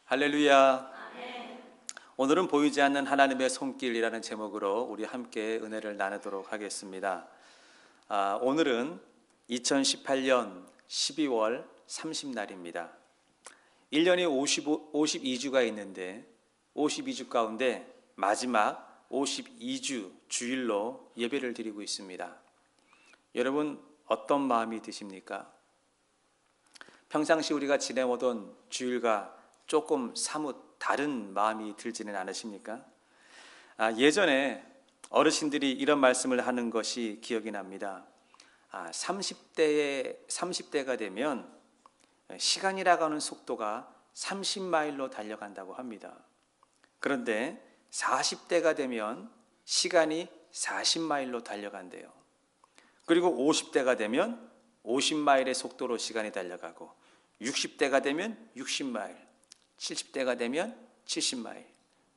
할렐루야. 오늘은 보이지 않는 하나님의 손길이라는 제목으로 우리 함께 은혜를 나누도록 하겠습니다. 오늘은 2018년 12월 30날입니다. 1년이 52주가 있는데 52주 가운데 마지막 52주 주일로 예배를 드리고 있습니다. 여러분 어떤 마음이 드십니까? 평상시 우리가 지내오던 주일과 조금 사뭇 다른 마음이 들지는 않으십니까? 예전에 어르신들이 이런 말씀을 하는 것이 기억이 납니다. 30대가 되면 시간이라고 하는 속도가 30마일로 달려간다고 합니다. 그런데 40대가 되면 시간이 40마일로 달려간대요. 그리고 50대가 되면 50마일의 속도로 시간이 달려가고 60대가 되면 60마일, 70대가 되면 70마일,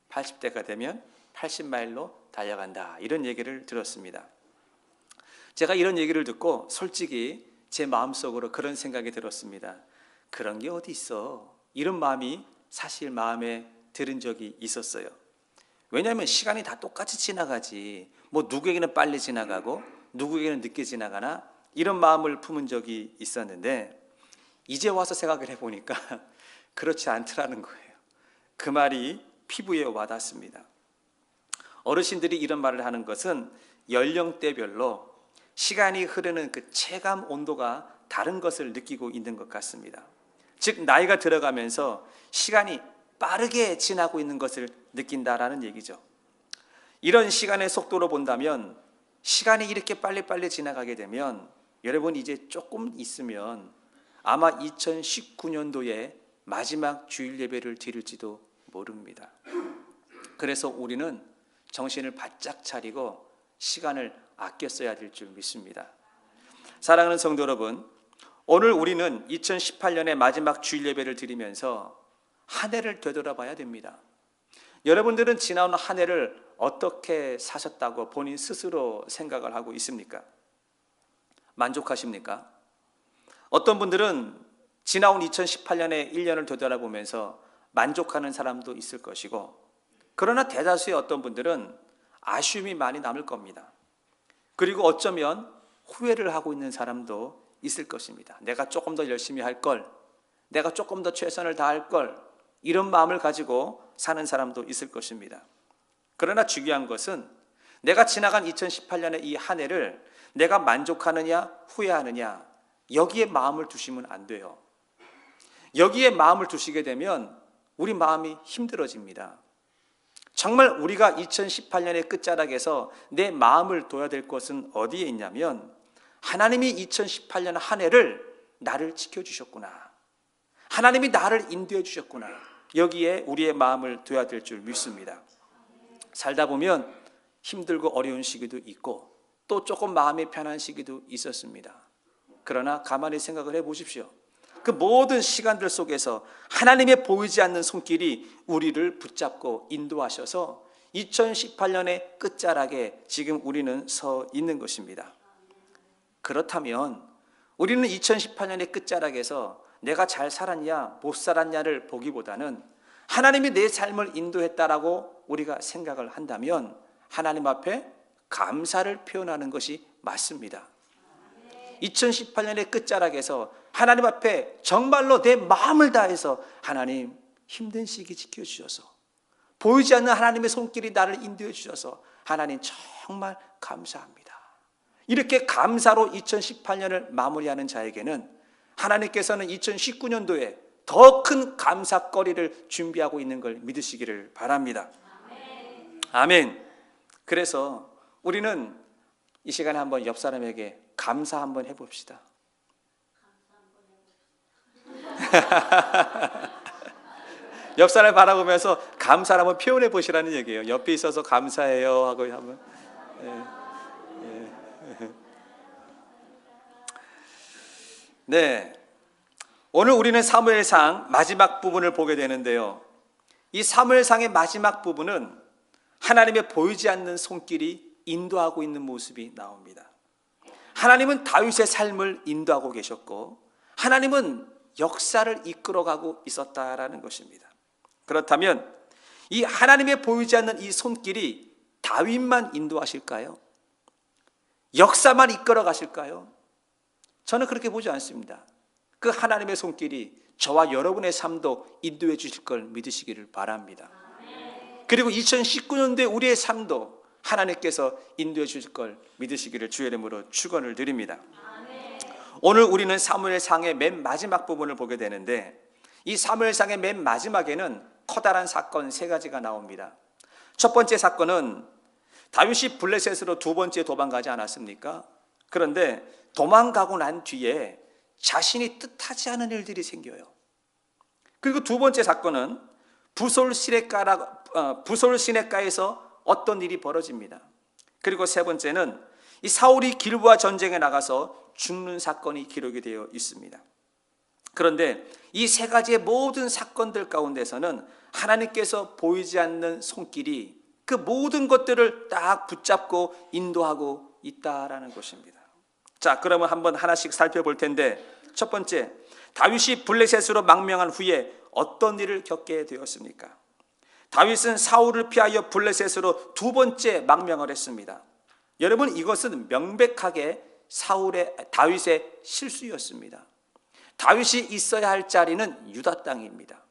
80대가 되면 80마일로 달려간다. 이런 얘기를 들었습니다. 제가 이런 얘기를 듣고 솔직히 제 마음속으로 그런 생각이 들었습니다. 그런 게 어디 있어? 이런 마음이 사실 마음에 들은 적이 있었어요. 왜냐하면 시간이 다 똑같이 지나가지 뭐 누구에게는 빨리 지나가고 누구에게는 늦게 지나가나 이런 마음을 품은 적이 있었는데 이제 와서 생각을 해보니까 그렇지 않더라는 거예요. 그 말이 피부에 와닿습니다. 어르신들이 이런 말을 하는 것은 연령대별로 시간이 흐르는 그 체감 온도가 다른 것을 느끼고 있는 것 같습니다. 즉 나이가 들어가면서 시간이 빠르게 지나고 있는 것을 느낀다라는 얘기죠. 이런 시간의 속도로 본다면 시간이 이렇게 빨리빨리 지나가게 되면 여러분 이제 조금 있으면 아마 2019년도에 마지막 주일 예배를 드릴지도 모릅니다. 그래서 우리는 정신을 바짝 차리고 시간을 아껴 써야 될 줄 믿습니다. 사랑하는 성도 여러분, 오늘 우리는 2018년의 마지막 주일 예배를 드리면서 한 해를 되돌아봐야 됩니다. 여러분들은 지나온 한 해를 어떻게 사셨다고 본인 스스로 생각을 하고 있습니까? 만족하십니까? 어떤 분들은 지나온 2018년의 1년을 되돌아보면서 만족하는 사람도 있을 것이고, 그러나 대다수의 어떤 분들은 아쉬움이 많이 남을 겁니다. 그리고 어쩌면 후회를 하고 있는 사람도 있을 것입니다. 내가 조금 더 열심히 할 걸, 내가 조금 더 최선을 다할 걸, 이런 마음을 가지고 사는 사람도 있을 것입니다. 그러나 중요한 것은 내가 지나간 2018년의 이 한 해를 내가 만족하느냐 후회하느냐, 여기에 마음을 두시면 안 돼요. 여기에 마음을 두시게 되면 우리 마음이 힘들어집니다. 정말 우리가 2018년의 끝자락에서 내 마음을 둬야 될 것은 어디에 있냐면, 하나님이 2018년 한 해를 나를 지켜주셨구나, 하나님이 나를 인도해 주셨구나, 여기에 우리의 마음을 둬야 될 줄 믿습니다. 살다 보면 힘들고 어려운 시기도 있고 또 조금 마음이 편한 시기도 있었습니다. 그러나 가만히 생각을 해보십시오. 그 모든 시간들 속에서 하나님의 보이지 않는 손길이 우리를 붙잡고 인도하셔서 2018년의 끝자락에 지금 우리는 서 있는 것입니다. 그렇다면 우리는 2018년의 끝자락에서 내가 잘 살았냐 못 살았냐를 보기보다는 하나님이 내 삶을 인도했다라고 우리가 생각을 한다면 하나님 앞에 감사를 표현하는 것이 맞습니다. 2018년의 끝자락에서 하나님 앞에 정말로 내 마음을 다해서 하나님, 힘든 시기 지켜주셔서 보이지 않는 하나님의 손길이 나를 인도해 주셔서 하나님 정말 감사합니다, 이렇게 감사로 2018년을 마무리하는 자에게는 하나님께서는 2019년도에 더 큰 감사거리를 준비하고 있는 걸 믿으시기를 바랍니다. 아멘. 그래서 우리는 이 시간에 한번 옆 사람에게 감사 한번 해봅시다. 옆 사람을 바라보면서 감사를 한번 표현해 보시라는 얘기예요. 옆에 있어서 감사해요 하고 한번. 네. 오늘 우리는 사무엘상 마지막 부분을 보게 되는데요. 이 사무엘상의 마지막 부분은 하나님의 보이지 않는 손길이 인도하고 있는 모습이 나옵니다. 하나님은 다윗의 삶을 인도하고 계셨고 하나님은 역사를 이끌어가고 있었다라는 것입니다. 그렇다면 이 하나님의 보이지 않는 이 손길이 다윗만 인도하실까요? 역사만 이끌어 가실까요? 저는 그렇게 보지 않습니다. 그 하나님의 손길이 저와 여러분의 삶도 인도해 주실 걸 믿으시기를 바랍니다. 그리고 2019년도에 우리의 삶도 하나님께서 인도해 주실 걸 믿으시기를 주의 이름으로 축원을 드립니다. 오늘 우리는 사무엘상의 맨 마지막 부분을 보게 되는데, 이 사무엘상의 맨 마지막에는 커다란 사건 3가지가 나옵니다. 첫 번째 사건은 다윗이 블레셋으로 2번째 도망가지 않았습니까? 그런데 도망가고 난 뒤에 자신이 뜻하지 않은 일들이 생겨요. 그리고 2번째 사건은 부솔 시내가에서 어떤 일이 벌어집니다. 그리고 3번째는 이 사울이 길보아 전쟁에 나가서 죽는 사건이 기록이 되어 있습니다. 그런데 이 3가지의 모든 사건들 가운데서는 하나님께서 보이지 않는 손길이 그 모든 것들을 딱 붙잡고 인도하고 있다라는 것입니다. 자, 그러면 한번 하나씩 살펴볼 텐데, 첫 번째, 다윗이 블레셋으로 망명한 후에 어떤 일을 겪게 되었습니까? 다윗은 사울을 피하여 블레셋으로 2번째 망명을 했습니다. 여러분, 이것은 명백하게 다윗의 실수였습니다. 다윗이 있어야 할 자리는 유다 땅입니다.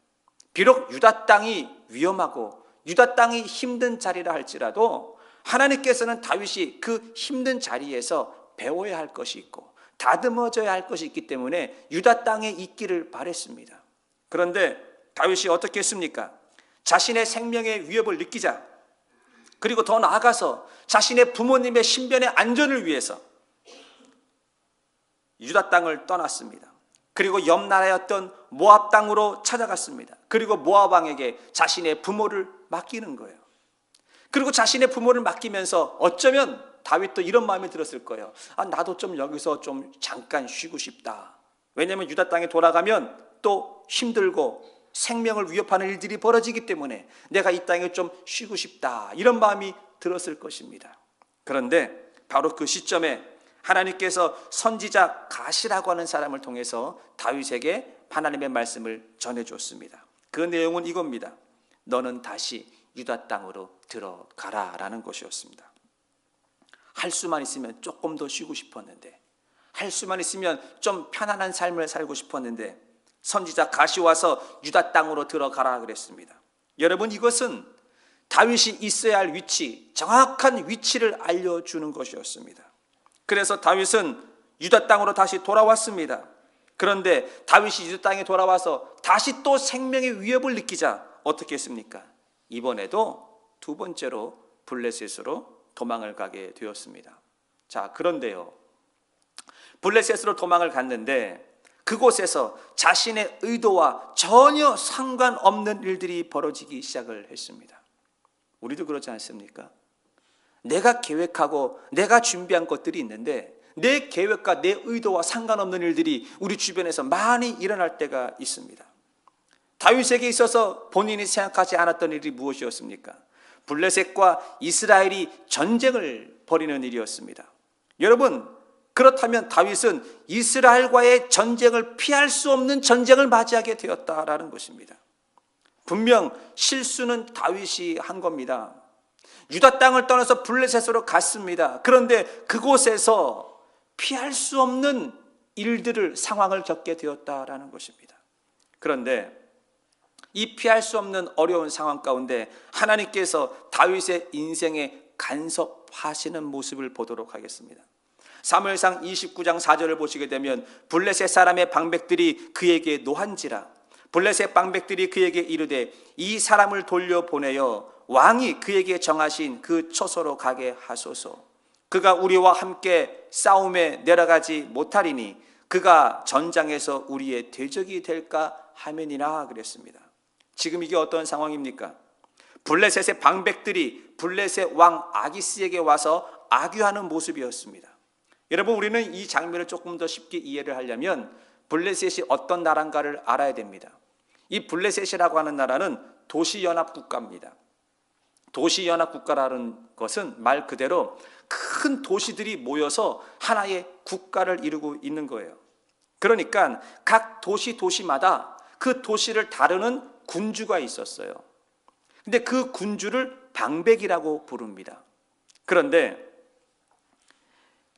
비록 유다 땅이 위험하고 유다 땅이 힘든 자리라 할지라도 하나님께서는 다윗이 그 힘든 자리에서 배워야 할 것이 있고 다듬어져야 할 것이 있기 때문에 유다 땅에 있기를 바랬습니다. 그런데 다윗이 어떻게 했습니까? 자신의 생명의 위협을 느끼자, 그리고 더 나아가서 자신의 부모님의 신변의 안전을 위해서 유다 땅을 떠났습니다. 그리고 옆 나라였던 모압 땅으로 찾아갔습니다. 그리고 모압 왕에게 자신의 부모를 맡기는 거예요. 그리고 자신의 부모를 맡기면서 어쩌면 다윗도 이런 마음이 들었을 거예요. 나도 좀 여기서 좀 잠깐 쉬고 싶다. 왜냐하면 유다 땅에 돌아가면 또 힘들고 생명을 위협하는 일들이 벌어지기 때문에 내가 이 땅에 좀 쉬고 싶다, 이런 마음이 들었을 것입니다. 그런데 바로 그 시점에 하나님께서 선지자 가시라고 하는 사람을 통해서 다윗에게 하나님의 말씀을 전해줬습니다. 그 내용은 이겁니다. 너는 다시 유다 땅으로 들어가라 라는 것이었습니다. 할 수만 있으면 조금 더 쉬고 싶었는데, 할 수만 있으면 좀 편안한 삶을 살고 싶었는데, 선지자 가시 와서 유다 땅으로 들어가라 그랬습니다. 여러분, 이것은 다윗이 있어야 할 위치, 정확한 위치를 알려주는 것이었습니다. 그래서 다윗은 유다 땅으로 다시 돌아왔습니다. 그런데 다윗이 유다 땅에 돌아와서 다시 또 생명의 위협을 느끼자 어떻게 했습니까? 이번에도 2번째로 블레셋으로 도망을 가게 되었습니다. 자, 그런데요, 블레셋으로 도망을 갔는데 그곳에서 자신의 의도와 전혀 상관없는 일들이 벌어지기 시작을 했습니다. 우리도 그렇지 않습니까? 내가 계획하고 내가 준비한 것들이 있는데 내 계획과 내 의도와 상관없는 일들이 우리 주변에서 많이 일어날 때가 있습니다. 다윗에게 있어서 본인이 생각하지 않았던 일이 무엇이었습니까? 블레셋과 이스라엘이 전쟁을 벌이는 일이었습니다. 여러분, 그렇다면 다윗은 이스라엘과의 전쟁을 피할 수 없는 전쟁을 맞이하게 되었다라는 것입니다. 분명 실수는 다윗이 한 겁니다. 유다 땅을 떠나서 블레셋으로 갔습니다. 그런데 그곳에서 피할 수 없는 상황을 겪게 되었다라는 것입니다. 그런데 이 피할 수 없는 어려운 상황 가운데 하나님께서 다윗의 인생에 간섭하시는 모습을 보도록 하겠습니다. 사무엘상 29장 4절을 보시게 되면 블레셋 사람의 방백들이 그에게 노한지라 블레셋 방백들이 그에게 이르되 이 사람을 돌려보내어 왕이 그에게 정하신 그 처소로 가게 하소서. 그가 우리와 함께 싸움에 내려가지 못하리니 그가 전장에서 우리의 대적이 될까 하면이라 그랬습니다. 지금 이게 어떤 상황입니까? 블레셋의 방백들이 블레셋 왕 아기스에게 와서 악유하는 모습이었습니다. 여러분, 우리는 이 장면을 조금 더 쉽게 이해를 하려면 블레셋이 어떤 나라인가를 알아야 됩니다. 이 블레셋이라고 하는 나라는 도시연합국가입니다. 도시연합국가라는 것은 말 그대로 큰 도시들이 모여서 하나의 국가를 이루고 있는 거예요. 그러니까 각 도시마다 그 도시를 다루는 군주가 있었어요. 근데 그 군주를 방백이라고 부릅니다. 그런데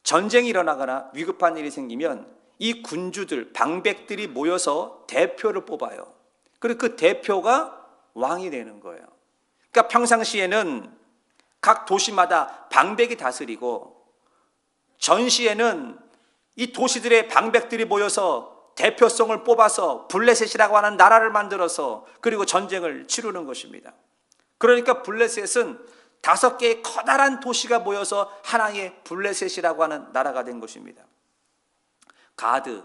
전쟁이 일어나거나 위급한 일이 생기면 이 군주들, 방백들이 모여서 대표를 뽑아요. 그리고 그 대표가 왕이 되는 거예요. 그러니까 평상시에는 각 도시마다 방백이 다스리고 전시에는 이 도시들의 방백들이 모여서 대표성을 뽑아서 블레셋이라고 하는 나라를 만들어서 그리고 전쟁을 치르는 것입니다. 그러니까 블레셋은 5개의 커다란 도시가 모여서 하나의 블레셋이라고 하는 나라가 된 것입니다. 가드,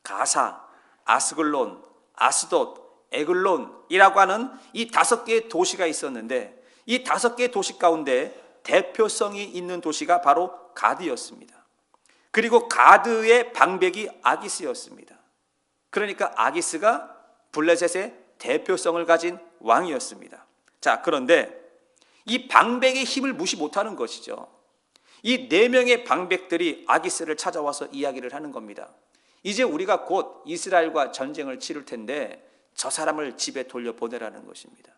가사, 아스글론, 아스돗, 에글론이라고 하는 이 5개의 도시가 있었는데 이 5개의 도시 가운데 대표성이 있는 도시가 바로 가드였습니다. 그리고 가드의 방백이 아기스였습니다. 그러니까 아기스가 블레셋의 대표성을 가진 왕이었습니다. 자, 그런데 이 방백의 힘을 무시 못하는 것이죠. 이 4명의 방백들이 아기스를 찾아와서 이야기를 하는 겁니다. 이제 우리가 곧 이스라엘과 전쟁을 치를 텐데 저 사람을 집에 돌려보내라는 것입니다.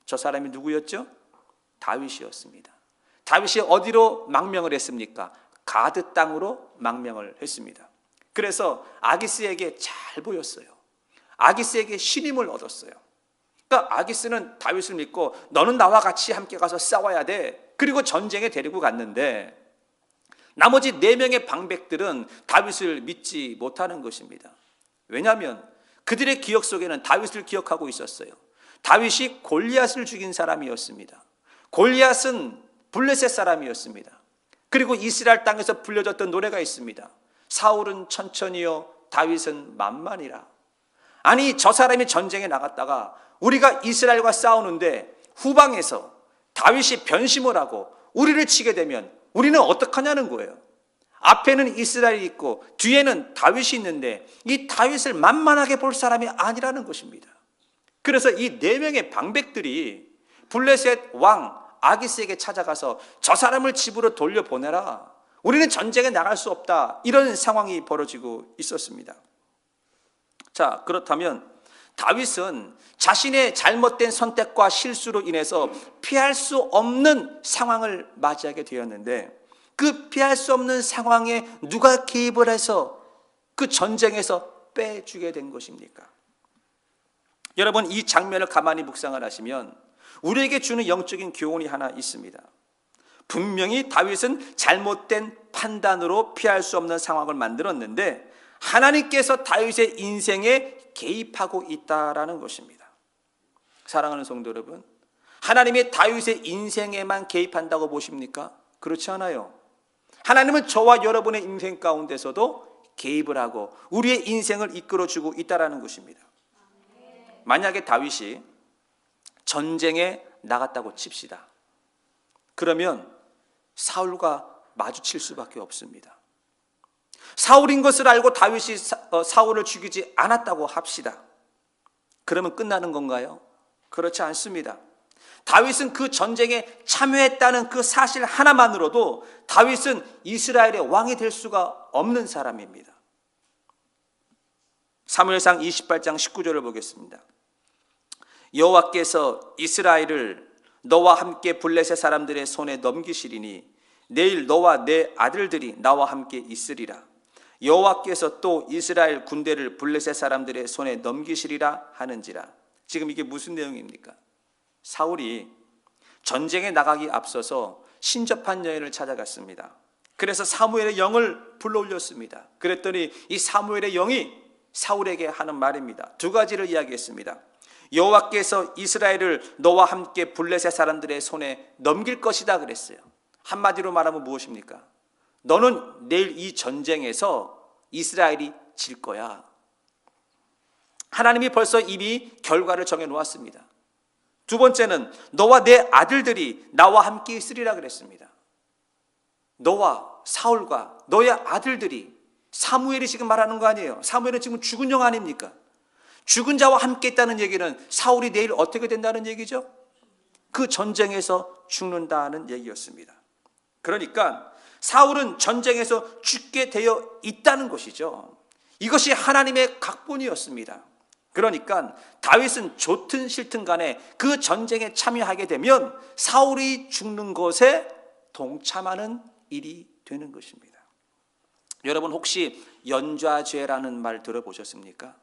저 사람이 누구였죠? 다윗이었습니다. 다윗이 어디로 망명을 했습니까? 가드 땅으로 망명을 했습니다. 그래서 아기스에게 잘 보였어요. 아기스에게 신임을 얻었어요. 그러니까 아기스는 다윗을 믿고 너는 나와 같이 함께 가서 싸워야 돼. 그리고 전쟁에 데리고 갔는데 나머지 4명의 방백들은 다윗을 믿지 못하는 것입니다. 왜냐하면 그들의 기억 속에는 다윗을 기억하고 있었어요. 다윗이 골리앗을 죽인 사람이었습니다. 골리앗은 블레셋 사람이었습니다. 그리고 이스라엘 땅에서 불려졌던 노래가 있습니다. 사울은 천천히요 다윗은 만만이라. 아니 저 사람이 전쟁에 나갔다가 우리가 이스라엘과 싸우는데 후방에서 다윗이 변심을 하고 우리를 치게 되면 우리는 어떡하냐는 거예요. 앞에는 이스라엘이 있고 뒤에는 다윗이 있는데 이 다윗을 만만하게 볼 사람이 아니라는 것입니다. 그래서 이 4명의 방백들이 블레셋 왕 아기스에게 찾아가서 저 사람을 집으로 돌려보내라. 우리는 전쟁에 나갈 수 없다. 이런 상황이 벌어지고 있었습니다. 자, 그렇다면 다윗은 자신의 잘못된 선택과 실수로 인해서 피할 수 없는 상황을 맞이하게 되었는데 그 피할 수 없는 상황에 누가 개입을 해서 그 전쟁에서 빼주게 된 것입니까? 여러분 이 장면을 가만히 묵상을 하시면 우리에게 주는 영적인 교훈이 하나 있습니다. 분명히 다윗은 잘못된 판단으로 피할 수 없는 상황을 만들었는데 하나님께서 다윗의 인생에 개입하고 있다라는 것입니다. 사랑하는 성도 여러분, 하나님이 다윗의 인생에만 개입한다고 보십니까? 그렇지 않아요. 하나님은 저와 여러분의 인생 가운데서도 개입을 하고 우리의 인생을 이끌어주고 있다라는 것입니다. 만약에 다윗이 전쟁에 나갔다고 칩시다. 그러면 사울과 마주칠 수밖에 없습니다. 사울인 것을 알고 다윗이 사울을 죽이지 않았다고 합시다. 그러면 끝나는 건가요? 그렇지 않습니다. 다윗은 그 전쟁에 참여했다는 그 사실 하나만으로도 다윗은 이스라엘의 왕이 될 수가 없는 사람입니다. 사무엘상 28장 19절을 보겠습니다. 여호와께서 이스라엘을 너와 함께 블레셋 사람들의 손에 넘기시리니 내일 너와 내 아들들이 나와 함께 있으리라. 여호와께서 또 이스라엘 군대를 블레셋 사람들의 손에 넘기시리라 하는지라. 지금 이게 무슨 내용입니까? 사울이 전쟁에 나가기 앞서서 신접한 여인을 찾아갔습니다. 그래서 사무엘의 영을 불러올렸습니다. 그랬더니 이 사무엘의 영이 사울에게 하는 말입니다. 2가지를 이야기했습니다. 여호와께서 이스라엘을 너와 함께 블레셋 사람들의 손에 넘길 것이다 그랬어요. 한마디로 말하면 무엇입니까? 너는 내일 이 전쟁에서 이스라엘이 질 거야. 하나님이 벌써 이미 결과를 정해 놓았습니다. 2번째는 너와 내 아들들이 나와 함께 있으리라 그랬습니다. 너와 사울과 너의 아들들이, 사무엘이 지금 말하는 거 아니에요. 사무엘은 지금 죽은 영 아닙니까? 죽은 자와 함께 있다는 얘기는 사울이 내일 어떻게 된다는 얘기죠? 그 전쟁에서 죽는다는 얘기였습니다. 그러니까 사울은 전쟁에서 죽게 되어 있다는 것이죠. 이것이 하나님의 각본이었습니다. 그러니까 다윗은 좋든 싫든 간에 그 전쟁에 참여하게 되면 사울이 죽는 것에 동참하는 일이 되는 것입니다. 여러분 혹시 연좌죄라는 말 들어보셨습니까?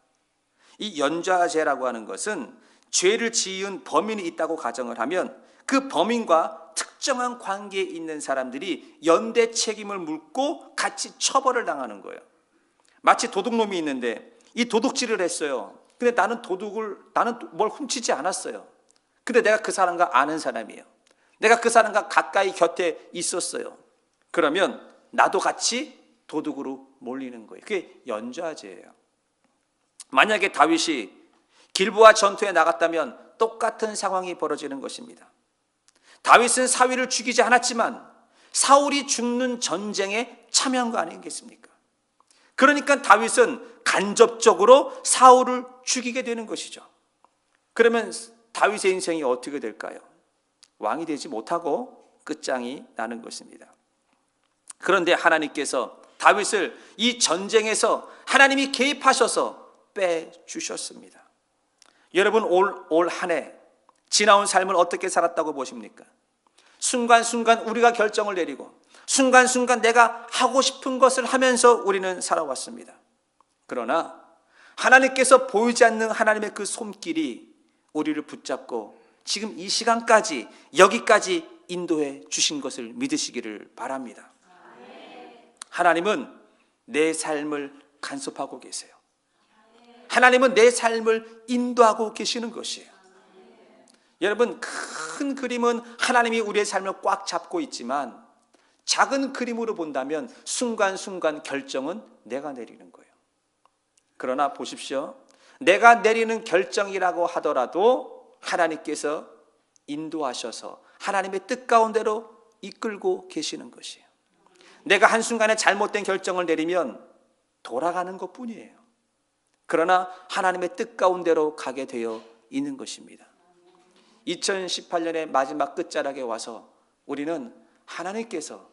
이 연좌죄라고 하는 것은 죄를 지은 범인이 있다고 가정을 하면 그 범인과 특정한 관계에 있는 사람들이 연대 책임을 묻고 같이 처벌을 당하는 거예요. 마치 도둑놈이 있는데 이 도둑질을 했어요. 근데 나는 뭘 훔치지 않았어요. 근데 내가 그 사람과 아는 사람이에요. 내가 그 사람과 가까이 곁에 있었어요. 그러면 나도 같이 도둑으로 몰리는 거예요. 그게 연좌죄예요. 만약에 다윗이 길보아 전투에 나갔다면 똑같은 상황이 벌어지는 것입니다. 다윗은 사위를 죽이지 않았지만 사울이 죽는 전쟁에 참여한 거 아니겠습니까? 그러니까 다윗은 간접적으로 사울을 죽이게 되는 것이죠. 그러면 다윗의 인생이 어떻게 될까요? 왕이 되지 못하고 끝장이 나는 것입니다. 그런데 하나님께서 다윗을 이 전쟁에서 하나님이 개입하셔서 빼주셨습니다. 여러분 올 한 해 지나온 삶을 어떻게 살았다고 보십니까? 순간순간 우리가 결정을 내리고 순간순간 내가 하고 싶은 것을 하면서 우리는 살아왔습니다. 그러나 하나님께서 보이지 않는 하나님의 그 손길이 우리를 붙잡고 지금 이 시간까지 여기까지 인도해 주신 것을 믿으시기를 바랍니다. 하나님은 내 삶을 간섭하고 계세요. 하나님은 내 삶을 인도하고 계시는 것이에요. 여러분 큰 그림은 하나님이 우리의 삶을 꽉 잡고 있지만 작은 그림으로 본다면 순간순간 결정은 내가 내리는 거예요. 그러나 보십시오. 내가 내리는 결정이라고 하더라도 하나님께서 인도하셔서 하나님의 뜻 가운데로 이끌고 계시는 것이에요. 내가 한순간에 잘못된 결정을 내리면 돌아가는 것뿐이에요. 그러나 하나님의 뜻 가운데로 가게 되어 있는 것입니다. 2018년의 마지막 끝자락에 와서 우리는 하나님께서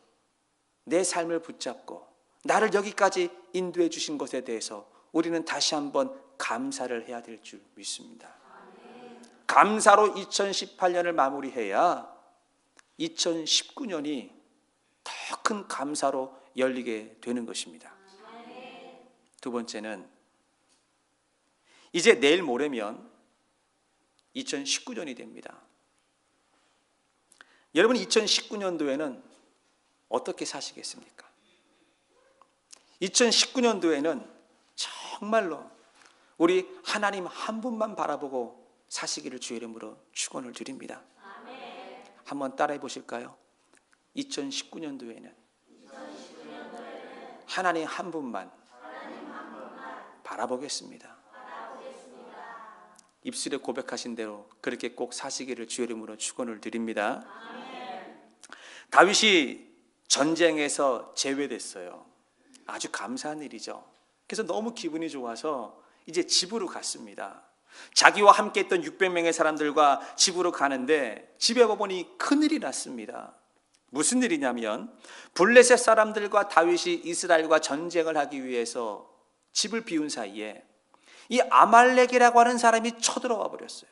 내 삶을 붙잡고 나를 여기까지 인도해 주신 것에 대해서 우리는 다시 한번 감사를 해야 될 줄 믿습니다. 감사로 2018년을 마무리해야 2019년이 더 큰 감사로 열리게 되는 것입니다. 두 번째는 이제 내일 모레면 2019년이 됩니다. 여러분 2019년도에는 어떻게 사시겠습니까? 2019년도에는 정말로 우리 하나님 한 분만 바라보고 사시기를 주의 이름으로 축원을 드립니다. 한번 따라해 보실까요? 2019년도에는 하나님 한 분만 바라보겠습니다. 입술에 고백하신 대로 그렇게 꼭 사시기를 주의 이름으로 축원을 드립니다. 다윗이 전쟁에서 제외됐어요. 아주 감사한 일이죠. 그래서 너무 기분이 좋아서 이제 집으로 갔습니다. 자기와 함께 했던 600명의 사람들과 집으로 가는데 집에 와보니 큰일이 났습니다. 무슨 일이냐면 블레셋 사람들과 다윗이 이스라엘과 전쟁을 하기 위해서 집을 비운 사이에 이 아말렉이라고 하는 사람이 쳐들어와 버렸어요.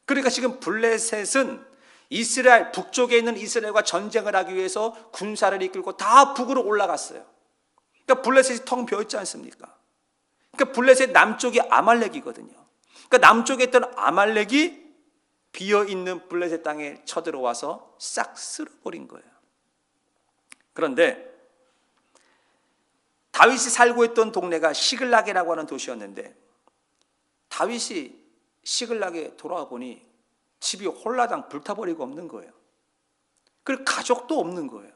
그러니까 지금 블레셋은 이스라엘 북쪽에 있는 이스라엘과 전쟁을 하기 위해서 군사를 이끌고 다 북으로 올라갔어요. 그러니까 블레셋이 텅 비어 있지 않습니까? 그러니까 블레셋 남쪽이 아말렉이거든요. 그러니까 남쪽에 있던 아말렉이 비어 있는 블레셋 땅에 쳐들어와서 싹 쓸어버린 거예요. 그런데 다윗이 살고 있던 동네가 시글락이라고 하는 도시였는데 다윗이 시글락에 돌아와 보니 집이 홀라당 불타버리고 없는 거예요. 그리고 가족도 없는 거예요.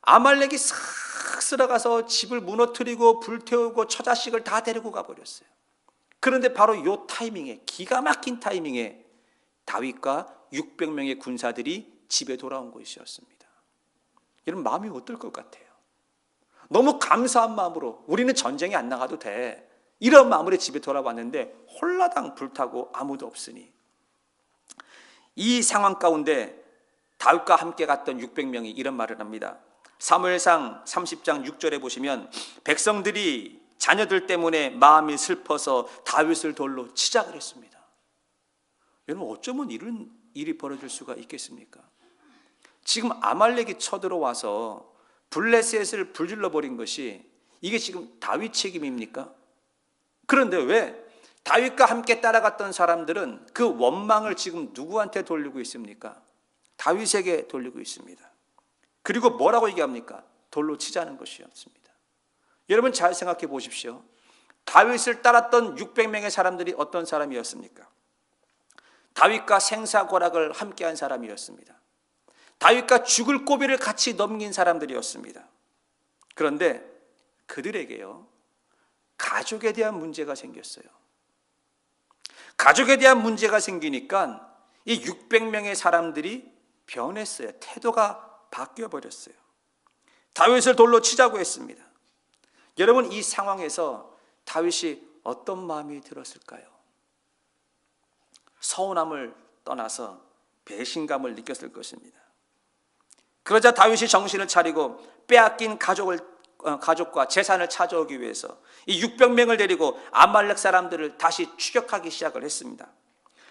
아말렉이 싹 쓸어가서 집을 무너뜨리고 불태우고 처자식을 다 데리고 가버렸어요. 그런데 바로 이 타이밍에, 기가 막힌 타이밍에 다윗과 600명의 군사들이 집에 돌아온 것이었습니다. 여러분 마음이 어떨 것 같아요? 너무 감사한 마음으로 우리는 전쟁에 안 나가도 돼, 이런 마음으로 집에 돌아왔는데 홀라당 불타고 아무도 없으니 이 상황 가운데 다윗과 함께 갔던 600명이 이런 말을 합니다. 사무엘상 30장 6절에 보시면 백성들이 자녀들 때문에 마음이 슬퍼서 다윗을 돌로 치자 그랬습니다. 여러분, 어쩌면 이런 일이 벌어질 수가 있겠습니까? 지금 아말렉이 쳐들어와서 블레셋을 불질러 버린 것이 이게 지금 다윗 책임입니까? 그런데 왜 다윗과 함께 따라갔던 사람들은 그 원망을 지금 누구한테 돌리고 있습니까? 다윗에게 돌리고 있습니다. 그리고 뭐라고 얘기합니까? 돌로 치자는 것이었습니다. 여러분, 잘 생각해 보십시오. 다윗을 따랐던 600명의 사람들이 어떤 사람이었습니까? 다윗과 생사고락을 함께한 사람이었습니다. 다윗과 죽을 고비를 같이 넘긴 사람들이었습니다. 그런데 그들에게요, 가족에 대한 문제가 생겼어요. 가족에 대한 문제가 생기니까 이 600명의 사람들이 변했어요. 태도가 바뀌어버렸어요. 다윗을 돌로 치자고 했습니다. 여러분, 이 상황에서 다윗이 어떤 마음이 들었을까요? 서운함을 떠나서 배신감을 느꼈을 것입니다. 그러자 다윗이 정신을 차리고 빼앗긴 가족과 재산을 찾아오기 위해서 이 600명을 데리고 아말렉 사람들을 다시 추격하기 시작을 했습니다.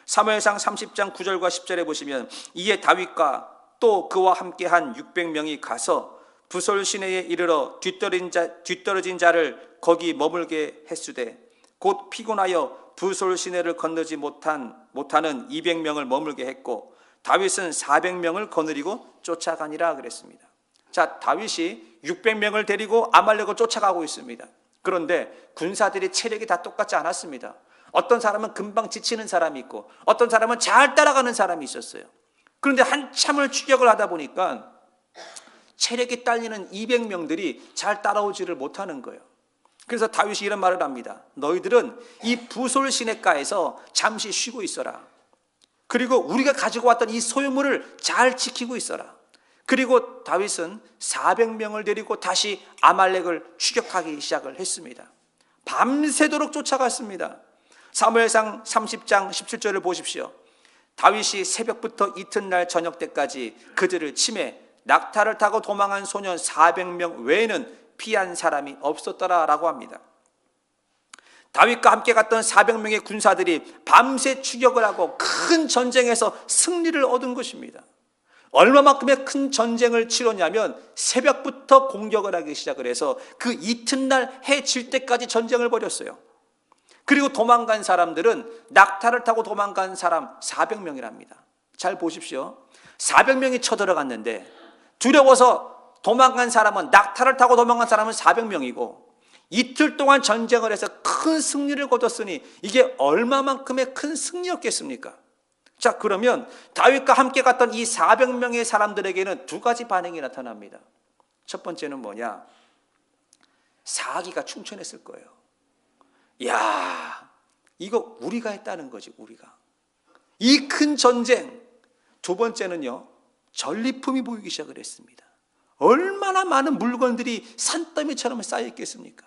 사무엘상 30장 9절과 10절에 보시면, 이에 다윗과 또 그와 함께한 600명이 가서 부솔 시내에 이르러 뒤떨어진 자를 거기 머물게 했으되 곧 피곤하여 부솔 시내를 건너지 못하는 200명을 머물게 했고 다윗은 400명을 거느리고 쫓아가니라 그랬습니다. 자, 다윗이 600명을 데리고 아말렉을 쫓아가고 있습니다. 그런데 군사들의 체력이 다 똑같지 않았습니다. 어떤 사람은 금방 지치는 사람이 있고 어떤 사람은 잘 따라가는 사람이 있었어요. 그런데 한참을 추격을 하다 보니까 체력이 딸리는 200명들이 잘 따라오지를 못하는 거예요. 그래서 다윗이 이런 말을 합니다. 너희들은 이 부솔 시냇가에서 잠시 쉬고 있어라. 그리고 우리가 가지고 왔던 이 소유물을 잘 지키고 있어라. 그리고 다윗은 400명을 데리고 다시 아말렉을 추격하기 시작을 했습니다. 밤새도록 쫓아갔습니다. 사무엘상 30장 17절을 보십시오. 다윗이 새벽부터 이튿날 저녁 때까지 그들을 치매 낙타를 타고 도망한 소년 400명 외에는 피한 사람이 없었더라라고 합니다. 다윗과 함께 갔던 400명의 군사들이 밤새 추격을 하고 큰 전쟁에서 승리를 얻은 것입니다. 얼마만큼의 큰 전쟁을 치렀냐면 새벽부터 공격을 하기 시작을 해서 그 이튿날 해 질 때까지 전쟁을 벌였어요. 그리고 도망간 사람들은 낙타를 타고 도망간 사람 400명이랍니다. 잘 보십시오. 400명이 쳐들어갔는데 두려워서 도망간 사람은, 낙타를 타고 도망간 사람은 400명이고 이틀 동안 전쟁을 해서 큰 승리를 거뒀으니 이게 얼마만큼의 큰 승리였겠습니까? 자, 그러면 다윗과 함께 갔던 이 400명의 사람들에게는 두 가지 반응이 나타납니다. 첫 번째는 뭐냐? 사기가 충천했을 거예요. 야, 이거 우리가 했다는 거지, 우리가. 이 큰 전쟁. 두 번째는요, 전리품이 보이기 시작을 했습니다. 얼마나 많은 물건들이 산더미처럼 쌓여있겠습니까?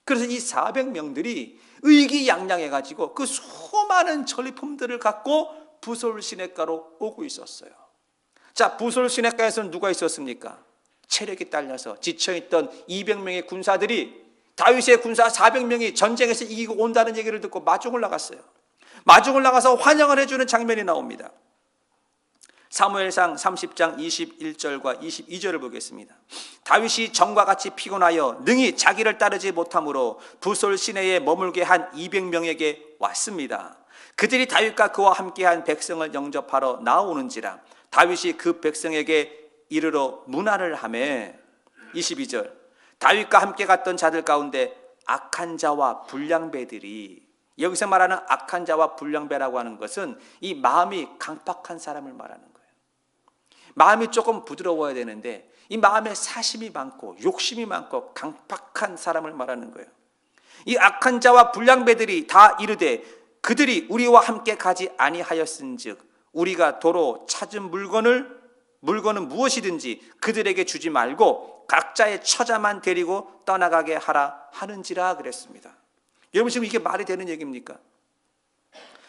그래서 이 400명들이 의기양양해가지고 그 수많은 전리품들을 갖고 부솔 시냇가로 오고 있었어요. 자, 부솔 시냇가에서는 누가 있었습니까? 체력이 딸려서 지쳐있던 200명의 군사들이 다윗의 군사 400명이 전쟁에서 이기고 온다는 얘기를 듣고 마중을 나갔어요. 마중을 나가서 환영을 해주는 장면이 나옵니다. 사무엘상 30장 21절과 22절을 보겠습니다. 다윗이 정과 같이 피곤하여 능히 자기를 따르지 못함으로 부솔 시내에 머물게 한 200명에게 왔습니다. 그들이 다윗과 그와 함께한 백성을 영접하러 나오는지라 다윗이 그 백성에게 이르러 문화를 하매 22절 다윗과 함께 갔던 자들 가운데 악한 자와 불량배들이, 여기서 말하는 악한 자와 불량배라고 하는 것은 이 마음이 강팍한 사람을 말하는 거예요. 마음이 조금 부드러워야 되는데 이 마음에 사심이 많고 욕심이 많고 강팍한 사람을 말하는 거예요. 이 악한 자와 불량배들이 다 이르되 그들이 우리와 함께 가지 아니하였은즉 우리가 도로 찾은 물건은 무엇이든지 그들에게 주지 말고 각자의 처자만 데리고 떠나가게 하라 하는지라 그랬습니다. 여러분, 지금 이게 말이 되는 얘기입니까?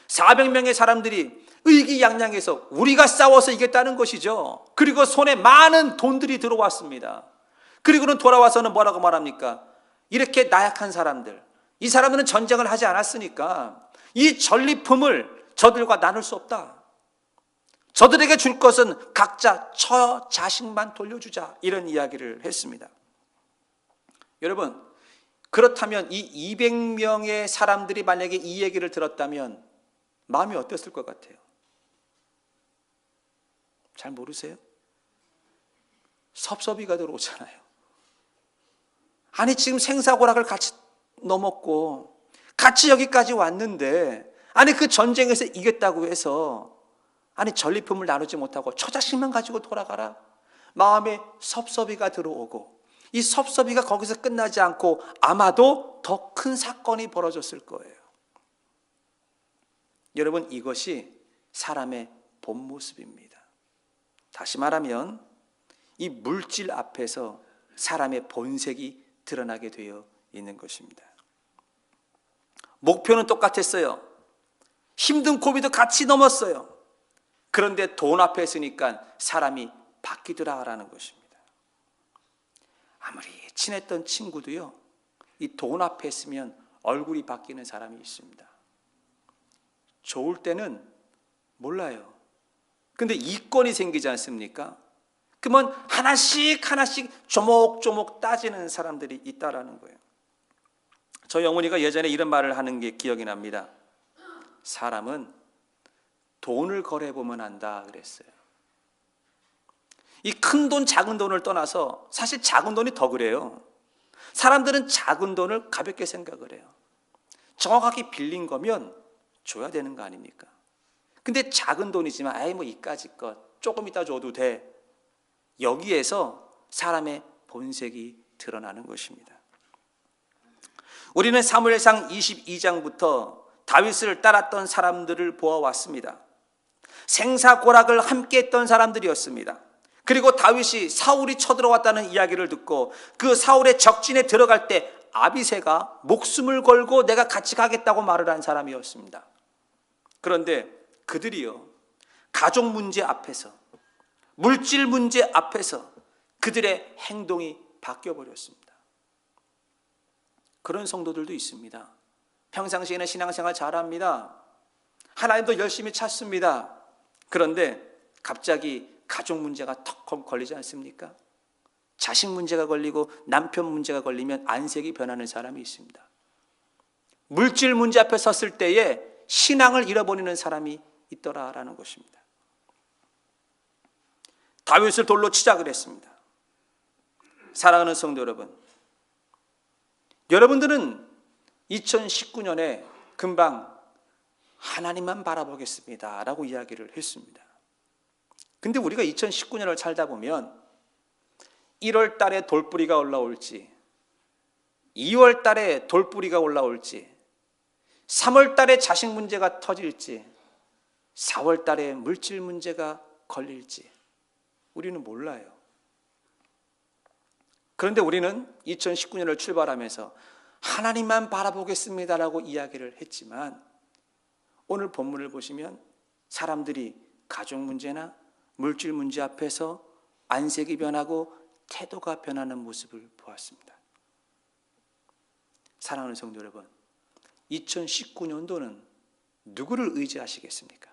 400명의 사람들이 의기양양해서 우리가 싸워서 이겼다는 것이죠. 그리고 손에 많은 돈들이 들어왔습니다. 그리고는 돌아와서는 뭐라고 말합니까? 이렇게 나약한 사람들, 이 사람들은 전쟁을 하지 않았으니까 이 전리품을 저들과 나눌 수 없다. 저들에게 줄 것은 각자 저 자식만 돌려주자, 이런 이야기를 했습니다. 여러분, 그렇다면 이 200명의 사람들이 만약에 이 얘기를 들었다면 마음이 어땠을 것 같아요? 잘 모르세요? 섭섭이가 들어오잖아요. 아니, 지금 생사고락을 같이 넘었고 같이 여기까지 왔는데, 아니 그 전쟁에서 이겼다고 해서 아니 전리품을 나누지 못하고 처자식만 가지고 돌아가라? 마음에 섭섭이가 들어오고, 이 섭섭이가 거기서 끝나지 않고 아마도 더 큰 사건이 벌어졌을 거예요. 여러분, 이것이 사람의 본 모습입니다. 다시 말하면 이 물질 앞에서 사람의 본색이 드러나게 되어 있는 것입니다. 목표는 똑같았어요. 힘든 고비도 같이 넘었어요. 그런데 돈 앞에 있으니까 사람이 바뀌더라라는 것입니다. 아무리 친했던 친구도요, 이 돈 앞에 있으면 얼굴이 바뀌는 사람이 있습니다. 좋을 때는 몰라요. 근데 이권이 생기지 않습니까? 그러면 하나씩 조목조목 따지는 사람들이 있다라는 거예요. 저희 어머니가 예전에 이런 말을 하는 게 기억이 납니다. 사람은 돈을 거래해보면 안다 그랬어요. 이 큰 돈, 작은 돈을 떠나서 사실 작은 돈이 더 그래요. 사람들은 작은 돈을 가볍게 생각을 해요. 정확하게 빌린 거면 줘야 되는 거 아닙니까? 근데 작은 돈이지만 아이 뭐 이까짓 것 조금 이따 줘도 돼. 여기에서 사람의 본색이 드러나는 것입니다. 우리는 사무엘상 22장부터 다윗을 따랐던 사람들을 보아왔습니다. 생사고락을 함께했던 사람들이었습니다. 그리고 다윗이 사울이 쳐들어왔다는 이야기를 듣고 그 사울의 적진에 들어갈 때 아비새가 목숨을 걸고 내가 같이 가겠다고 말을 한 사람이었습니다. 그런데 그들이요, 가족 문제 앞에서, 물질 문제 앞에서 그들의 행동이 바뀌어버렸습니다. 그런 성도들도 있습니다. 평상시에는 신앙생활 잘합니다. 하나님도 열심히 찾습니다. 그런데 갑자기 가족 문제가 턱 걸리지 않습니까? 자식 문제가 걸리고 남편 문제가 걸리면 안색이 변하는 사람이 있습니다. 물질 문제 앞에 섰을 때에 신앙을 잃어버리는 사람이 있더라라는 것입니다. 다윗을 돌로 치자 그랬습니다. 사랑하는 성도 여러분, 여러분들은 2019년에 금방 하나님만 바라보겠습니다 라고 이야기를 했습니다. 근데 우리가 2019년을 살다 보면 1월 달에 돌뿌리가 올라올지, 2월 달에 돌뿌리가 올라올지, 3월 달에 자식 문제가 터질지, 4월 달에 물질 문제가 걸릴지 우리는 몰라요. 그런데 우리는 2019년을 출발하면서 하나님만 바라보겠습니다라고 이야기를 했지만, 오늘 본문을 보시면 사람들이 가족 문제나 물질 문제 앞에서 안색이 변하고 태도가 변하는 모습을 보았습니다. 사랑하는 성도 여러분, 2019년도는 누구를 의지하시겠습니까?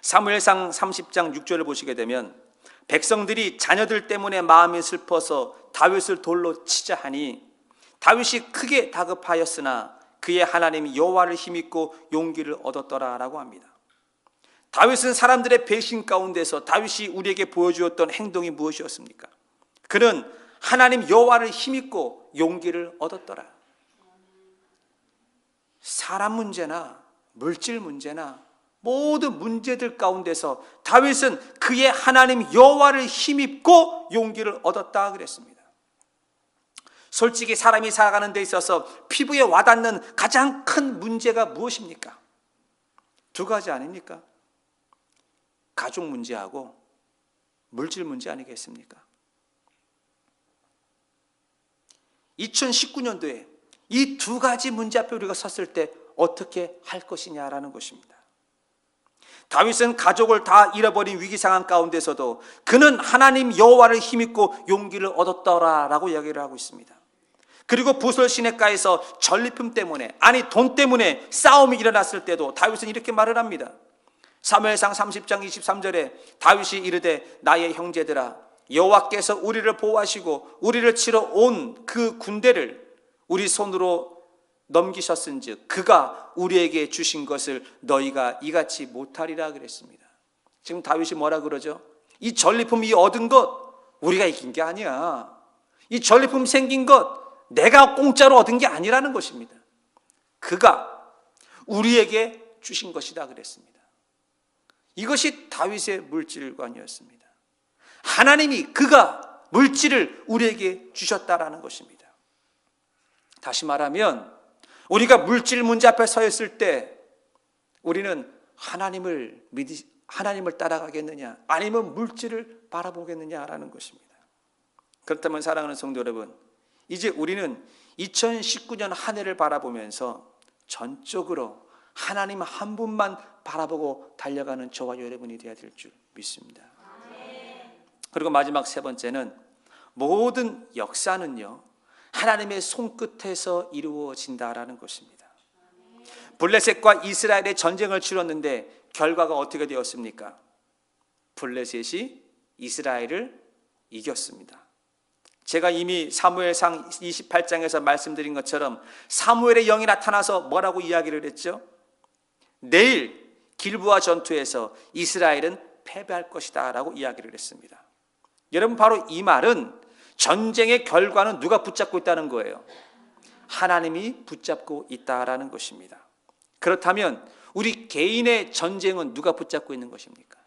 사무엘상 30장 6절을 보시게 되면 백성들이 자녀들 때문에 마음이 슬퍼서 다윗을 돌로 치자 하니 다윗이 크게 다급하였으나 그의 하나님 여호와를 힘입고 용기를 얻었더라라고 합니다. 다윗은 사람들의 배신 가운데서 다윗이 우리에게 보여주었던 행동이 무엇이었습니까? 그는 하나님 여호와를 힘입고 용기를 얻었더라. 사람 문제나 물질 문제나 모든 문제들 가운데서 다윗은 그의 하나님 여호와를 힘입고 용기를 얻었다 그랬습니다. 솔직히 사람이 살아가는 데 있어서 피부에 와닿는 가장 큰 문제가 무엇입니까? 두 가지 아닙니까? 가족 문제하고 물질 문제 아니겠습니까? 2019년도에 이 두 가지 문제 앞에 우리가 섰을 때 어떻게 할 것이냐라는 것입니다. 다윗은 가족을 다 잃어버린 위기 상황 가운데서도 그는 하나님 여호와를 힘입고 용기를 얻었더라라고 이야기를 하고 있습니다. 그리고 부솔 시냇가에서 전리품 때문에, 아니 돈 때문에 싸움이 일어났을 때도 다윗은 이렇게 말을 합니다. 사무엘상 30장 23절에 다윗이 이르되 나의 형제들아 여호와께서 우리를 보호하시고 우리를 치러 온 그 군대를 우리 손으로 넘기셨은즉 그가 우리에게 주신 것을 너희가 이같이 못하리라 그랬습니다. 지금 다윗이 뭐라 그러죠? 이 전리품 이 얻은 것 우리가 이긴 게 아니야. 이 전리품 생긴 것 내가 공짜로 얻은 게 아니라는 것입니다. 그가 우리에게 주신 것이다 그랬습니다. 이것이 다윗의 물질관이었습니다. 하나님이 그가 물질을 우리에게 주셨다라는 것입니다. 다시 말하면 우리가 물질 문제 앞에 서 있을 때 우리는 하나님을 따라가겠느냐 아니면 물질을 바라보겠느냐라는 것입니다. 그렇다면 사랑하는 성도 여러분, 이제 우리는 2019년 한 해를 바라보면서 전적으로 하나님 한 분만 바라보고 달려가는 저와 여러분이 되어야 될 줄 믿습니다. 그리고 마지막 세 번째는 모든 역사는요 하나님의 손끝에서 이루어진다라는 것입니다. 블레셋과 이스라엘의 전쟁을 치렀는데 결과가 어떻게 되었습니까? 블레셋이 이스라엘을 이겼습니다. 제가 이미 사무엘상 28장에서 말씀드린 것처럼 사무엘의 영이 나타나서 뭐라고 이야기를 했죠? 내일 길보아 전투에서 이스라엘은 패배할 것이다 라고 이야기를 했습니다. 여러분, 바로 이 말은 전쟁의 결과는 누가 붙잡고 있다는 거예요? 하나님이 붙잡고 있다라는 것입니다. 그렇다면 우리 개인의 전쟁은 누가 붙잡고 있는 것입니까?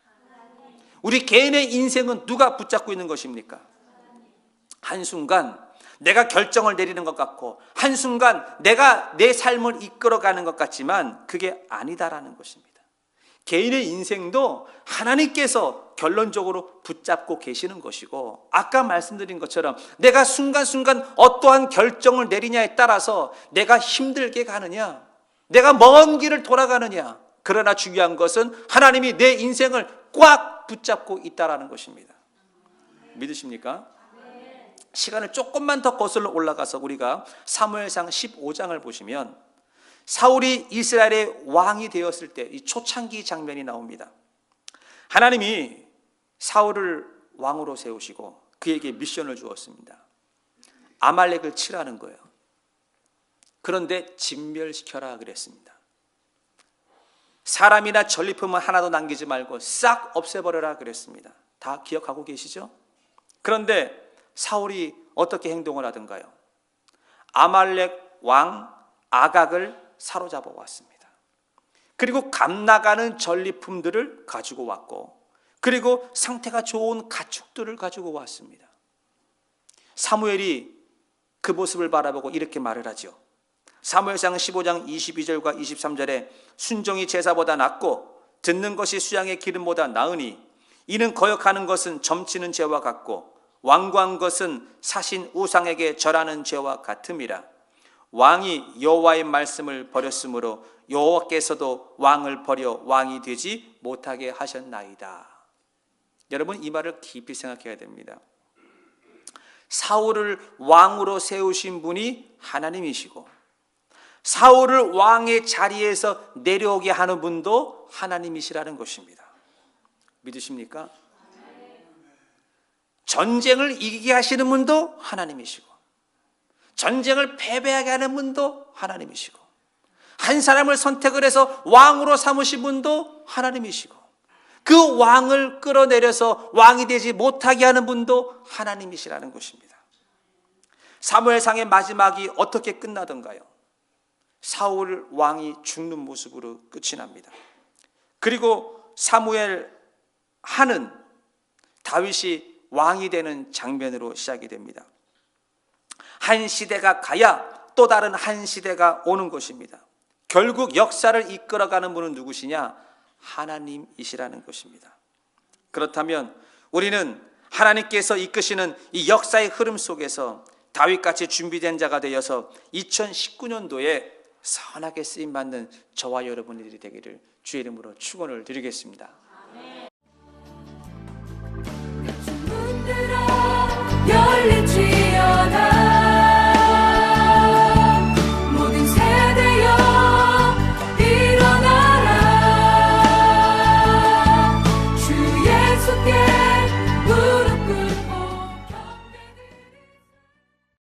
우리 개인의 인생은 누가 붙잡고 있는 것입니까? 한순간 내가 결정을 내리는 것 같고 한순간 내가 내 삶을 이끌어가는 것 같지만 그게 아니다라는 것입니다. 개인의 인생도 하나님께서 결론적으로 붙잡고 계시는 것이고, 아까 말씀드린 것처럼 내가 순간순간 어떠한 결정을 내리냐에 따라서 내가 힘들게 가느냐, 내가 먼 길을 돌아가느냐, 그러나 중요한 것은 하나님이 내 인생을 꽉 붙잡고 있다라는 것입니다. 믿으십니까? 시간을 조금만 더 거슬러 올라가서 우리가 사무엘상 15장을 보시면 사울이 이스라엘의 왕이 되었을 때 이 초창기 장면이 나옵니다. 하나님이 사울을 왕으로 세우시고 그에게 미션을 주었습니다. 아말렉을 치라는 거예요. 그런데 진멸시켜라 그랬습니다. 사람이나 전리품은 하나도 남기지 말고 싹 없애버려라 그랬습니다. 다 기억하고 계시죠? 그런데 사울이 어떻게 행동을 하던가요? 아말렉 왕 아각을 사로잡아 왔습니다. 그리고 값나가는 전리품들을 가지고 왔고, 그리고 상태가 좋은 가축들을 가지고 왔습니다. 사무엘이 그 모습을 바라보고 이렇게 말을 하죠. 사무엘상 15장 22절과 23절에 순종이 제사보다 낫고 듣는 것이 수양의 기름보다 나으니 이는 거역하는 것은 점치는 죄와 같고 완고한 것은 사신 우상에게 절하는 죄와 같음이라. 왕이 여호와의 말씀을 버렸으므로 여호와께서도 왕을 버려 왕이 되지 못하게 하셨나이다. 여러분, 이 말을 깊이 생각해야 됩니다. 사울을 왕으로 세우신 분이 하나님이시고 사울을 왕의 자리에서 내려오게 하는 분도 하나님이시라는 것입니다. 믿으십니까? 전쟁을 이기게 하시는 분도 하나님이시고 전쟁을 패배하게 하는 분도 하나님이시고 한 사람을 선택을 해서 왕으로 삼으신 분도 하나님이시고 그 왕을 끌어내려서 왕이 되지 못하게 하는 분도 하나님이시라는 것입니다. 사무엘상의 마지막이 어떻게 끝나던가요? 사울 왕이 죽는 모습으로 끝이 납니다. 그리고 사무엘 하는 다윗이 왕이 되는 장면으로 시작이 됩니다. 한 시대가 가야 또 다른 한 시대가 오는 것입니다. 결국 역사를 이끌어가는 분은 누구시냐? 하나님이시라는 것입니다. 그렇다면 우리는 하나님께서 이끄시는 이 역사의 흐름 속에서 다윗같이 준비된 자가 되어서 2019년도에 선하게 쓰임받는 저와 여러분들이 되기를 주의 이름으로 축원을 드리겠습니다.